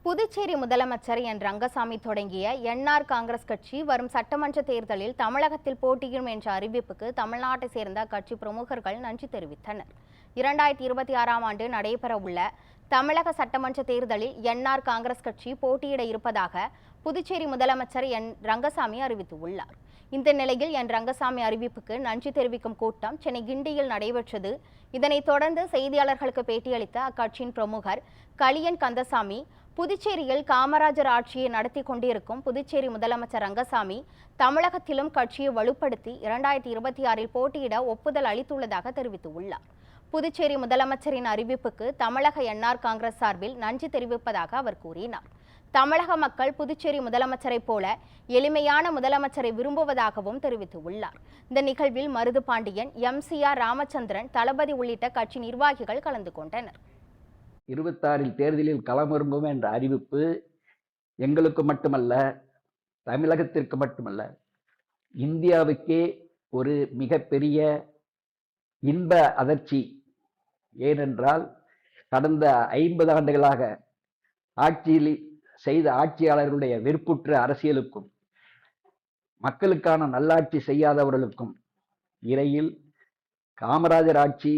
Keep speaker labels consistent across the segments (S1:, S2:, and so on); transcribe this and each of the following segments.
S1: புதுச்சேரி முதலமைச்சர் என் ரங்கசாமி தொடங்கிய என்ஆர் காங்கிரஸ் கட்சி வரும் சட்டமன்ற தேர்தலில் தமிழகத்தில் போட்டியிடும் என்ற அறிவிப்புக்கு தமிழ்நாட்டை சேர்ந்த கட்சி பிரமுகர்கள் நன்றி தெரிவித்தனர். 2026ஆம் ஆண்டு நடைபெறவுள்ள தமிழக சட்டமன்ற தேர்தலில் என்ஆர் காங்கிரஸ் கட்சி போட்டியிட இருப்பதாக புதுச்சேரி முதலமைச்சர் என் ரங்கசாமி அறிவித்துள்ளார். இந்த நிலையில் என் ரங்கசாமி அறிவிப்புக்கு நன்றி தெரிவிக்கும் கூட்டம் சென்னை கிண்டியில் நடைபெற்றது. இதனைத் தொடர்ந்து செய்தியாளர்களுக்கு பேட்டியளித்த அக்கட்சியின் பிரமுகர் கலியன் கந்தசாமி, புதுச்சேரியில் காமராஜர் ஆட்சியை நடத்தி கொண்டிருக்கும் புதுச்சேரி முதலமைச்சர் ரங்கசாமி தமிழகத்திலும் கட்சியை வலுப்படுத்தி 2026இல் போட்டியிட ஒப்புதல் அளித்துள்ளதாக தெரிவித்துள்ளார். புதுச்சேரி முதலமைச்சரின் அறிவிப்புக்கு தமிழக என்ஆர் காங்கிரஸ் சார்பில் நன்றி தெரிவிப்பதாக அவர் கூறினார். தமிழக மக்கள் புதுச்சேரி முதலமைச்சரை போல எளிமையான முதலமைச்சரை விரும்புவதாகவும் தெரிவித்துள்ளார். இந்த நிகழ்வில் மருது பாண்டியன், MCR ராமச்சந்திரன், தளபதி உள்ளிட்ட கட்சி நிர்வாகிகள் கலந்து கொண்டனர்.
S2: 26இல் தேர்தலில் களமிறங்குவோம் என்ற அறிவிப்பு எங்களுக்கு மட்டுமல்ல, தமிழகத்திற்கு மட்டுமல்ல, இந்தியாவுக்கே ஒரு மிகப்பெரிய இன்ப அதிர்ச்சி. ஏனென்றால் கடந்த 50 ஆண்டுகளாக ஆட்சியில் செய்த ஆட்சியாளர்களுடைய வெறுப்புற்ற அரசியலுக்கும் மக்களுக்கான நல்லாட்சி செய்யாதவர்களுக்கும் இடையில் காமராஜர் ஆட்சி,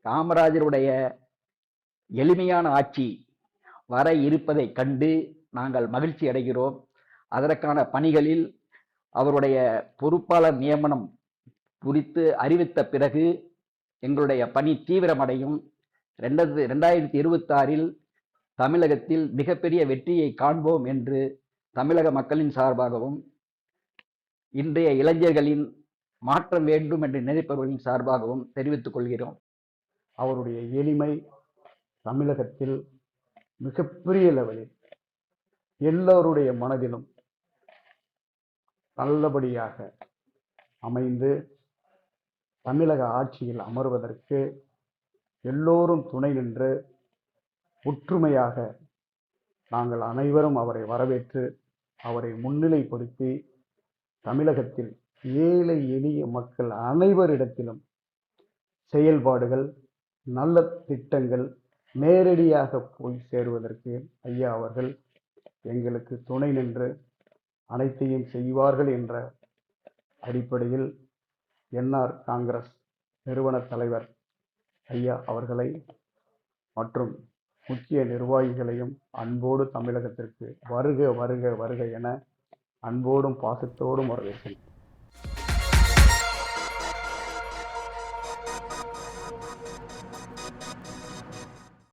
S2: காமராஜருடைய எளிமையான ஆட்சி வர இருப்பதை கண்டு நாங்கள் மகிழ்ச்சி அடைகிறோம். அதற்கான பணிகளில் அவருடைய பொறுப்பாளர் நியமனம் குறித்து அறிவித்த பிறகு எங்களுடைய பணி தீவிரமடையும். 2026இல் தமிழகத்தில் மிகப்பெரிய வெற்றியை காண்போம் என்று தமிழக மக்களின் சார்பாகவும் இன்றைய இளைஞர்களின் மாற்றம் வேண்டும் என்று நினைப்பவர்களின் சார்பாகவும் தெரிவித்துக் கொள்கிறோம்.
S3: அவருடைய எளிமை தமிழகத்தில் மிகப்பெரிய லெவலில் எல்லோருடைய மனதிலும் நல்லபடியாக அமைந்து தமிழக ஆட்சியில் அமர்வதற்கு எல்லோரும் துணை நின்று ஒற்றுமையாக நாங்கள் அனைவரும் அவரை வரவேற்று அவரை முன்னிலைப்படுத்தி தமிழகத்தில் ஏழை எளிய மக்கள் அனைவரிடத்திலும் செயல்பாடுகள், நல்ல திட்டங்கள் நேரடியாக போய் சேருவதற்கு ஐயா அவர்கள் எங்களுக்கு துணை நின்று அனைத்தையும் செய்வார்கள் என்ற அடிப்படையில் என்ஆர் காங்கிரஸ் நிறுவன தலைவர் ஐயா அவர்களை மற்றும் முக்கிய நிர்வாகிகளையும் அன்போடு தமிழகத்திற்கு வருக வருக வருக என அன்போடும் பாசத்தோடும் வரவேற்கிறேன்.